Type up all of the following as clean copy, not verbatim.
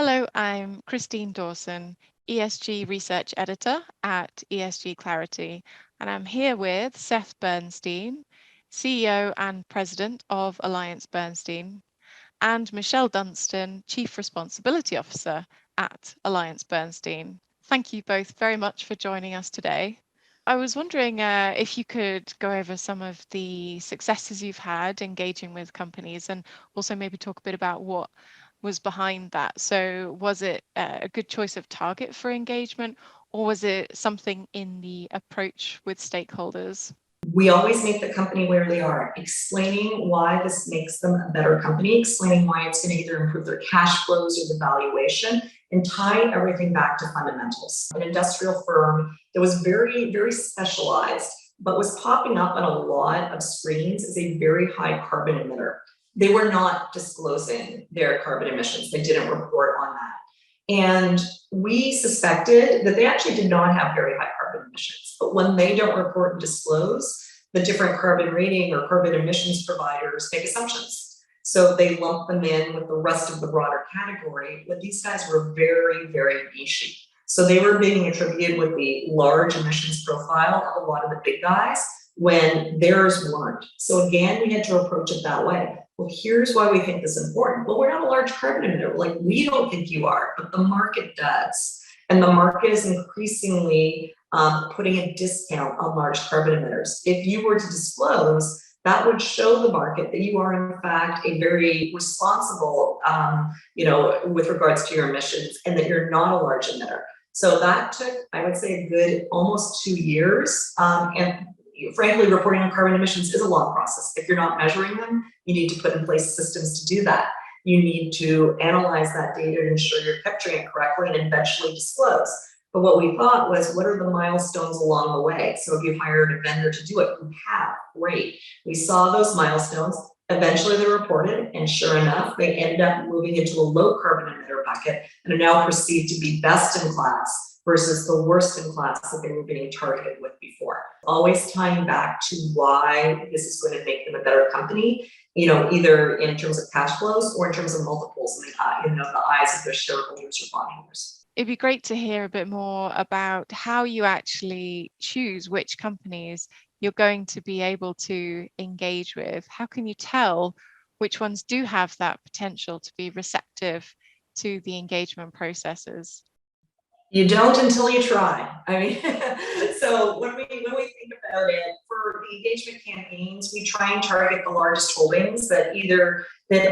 Hello, I'm Christine Dawson, ESG Research Editor at ESG Clarity, and I'm here with Seth Bernstein, CEO and President of AllianceBernstein, and Michelle Dunstan, Chief Responsibility Officer at AllianceBernstein. Thank you both very much for joining us today. I was wondering if you could go over some of the successes you've had engaging with companies and also maybe talk a bit about what was behind that. So was it a good choice of target for engagement, or was it something in the approach with stakeholders? We always meet the company where they are, explaining why this makes them a better company, explaining why it's going to either improve their cash flows or the valuation, and tying everything back to fundamentals. An industrial firm that was very, very specialized, but was popping up on a lot of screens as a very high carbon emitter. They were not disclosing their carbon emissions. They didn't report on that. And we suspected that they actually did not have very high carbon emissions. But when they don't report and disclose, the different carbon rating or carbon emissions providers make assumptions. So they lump them in with the rest of the broader category, but these guys were very, very niche. So they were being attributed with the large emissions profile of a lot of the big guys when theirs weren't. So again, we had to approach it that way. Well, here's why we think this is important. Well, we're not a large carbon emitter. Like, we don't think you are, but the market does. And the market is increasingly putting a discount on large carbon emitters. If you were to disclose, that would show the market that you are in fact a very responsible, with regards to your emissions, and that you're not a large emitter. So that took, I would say, a good almost 2 years. And frankly, reporting on carbon emissions is a long process. If you're not measuring them, you need to put in place systems to do that. You need to analyze that data to ensure you're capturing it correctly and eventually disclose. But what we thought was, what are the milestones along the way? So if you hired a vendor to do it, you have, great. We saw those milestones. Eventually they're reported, and sure enough, they ended up moving into a low carbon emitter bucket and are now perceived to be best in class versus the worst in class that they were being targeted with before. Always tying back to why this is going to make them a better company, either in terms of cash flows or in terms of multiples in the eyes of their shareholders or bondholders. It'd be great to hear a bit more about how you actually choose which companies you're going to be able to engage with. How can you tell which ones do have that potential to be receptive to the engagement processes? You don't until you try. I mean, so when we think about it, for the engagement campaigns, we try and target the largest holdings that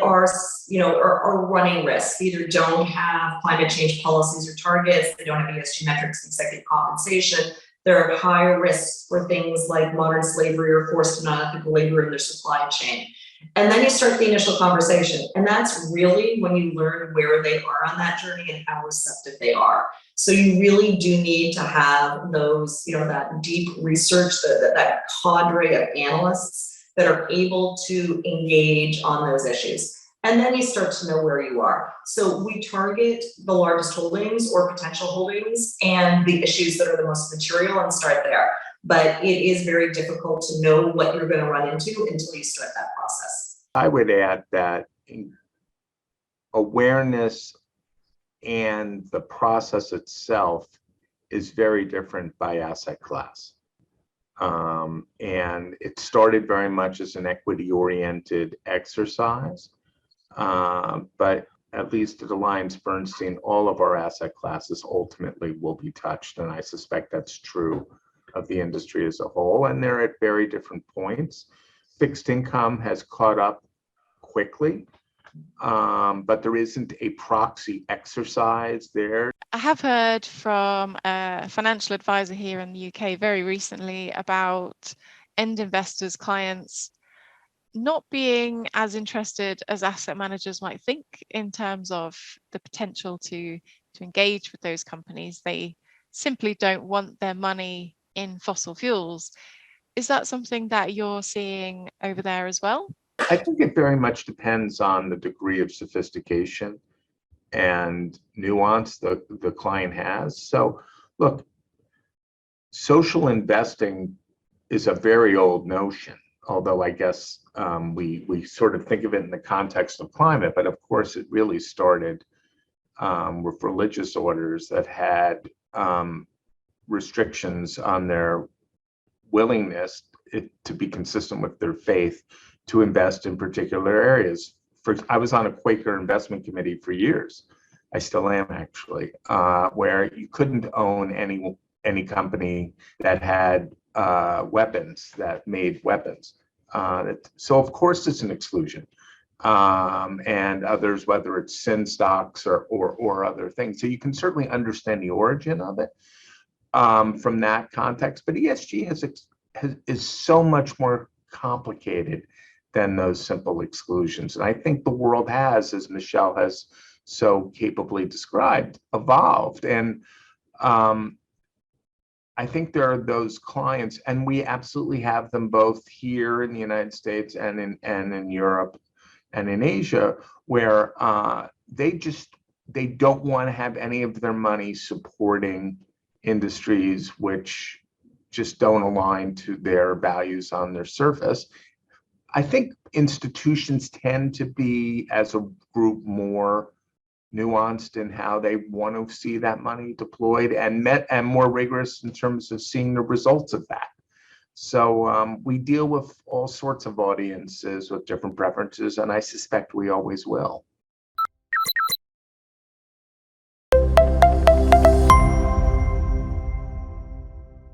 are running risks, either don't have climate change policies or targets, they don't have ESG metrics and executive compensation. They're at higher risk for things like modern slavery or forced and unethical labor in their supply chain. And then you start the initial conversation. And that's really when you learn where they are on that journey and how receptive they are. So you really do need to have those, that deep research, that cadre of analysts that are able to engage on those issues. And then you start to know where you are. So we target the largest holdings or potential holdings and the issues that are the most material and start there. But it is very difficult to know what you're going to run into until you start that process. I would add that awareness and the process itself is very different by asset class. And it started very much as an equity-oriented exercise. But at least at AllianceBernstein, all of our asset classes ultimately will be touched. And I suspect that's true of the industry as a whole. And they're at very different points. Fixed income has caught up quickly, but there isn't a proxy exercise there. I have heard from a financial advisor here in the UK very recently about end investors, clients not being as interested as asset managers might think in terms of the potential to engage with those companies. They simply don't want their money in fossil fuels. Is that something that you're seeing over there as well? I think it very much depends on the degree of sophistication and nuance the client has. So look, social investing is a very old notion, although I guess we sort of think of it in the context of climate, but of course it really started with religious orders that had restrictions on their willingness to be consistent with their faith to invest in particular areas. I was on a Quaker investment committee for years. I still am, actually, where you couldn't own any company that had weapons, that made weapons. So of course it's an exclusion. And others, whether it's sin stocks or other things. So you can certainly understand the origin of it from that context. But ESG is so much more complicated than those simple exclusions. And I think the world has, as Michelle has so capably described, evolved. And I think there are those clients, and we absolutely have them both here in the United States and in Europe and in Asia, where they don't want to have any of their money supporting industries which just don't align to their values on their surface. I think institutions tend to be, as a group, more nuanced in how they want to see that money deployed, and more rigorous in terms of seeing the results of that. So we deal with all sorts of audiences with different preferences, and I suspect we always will.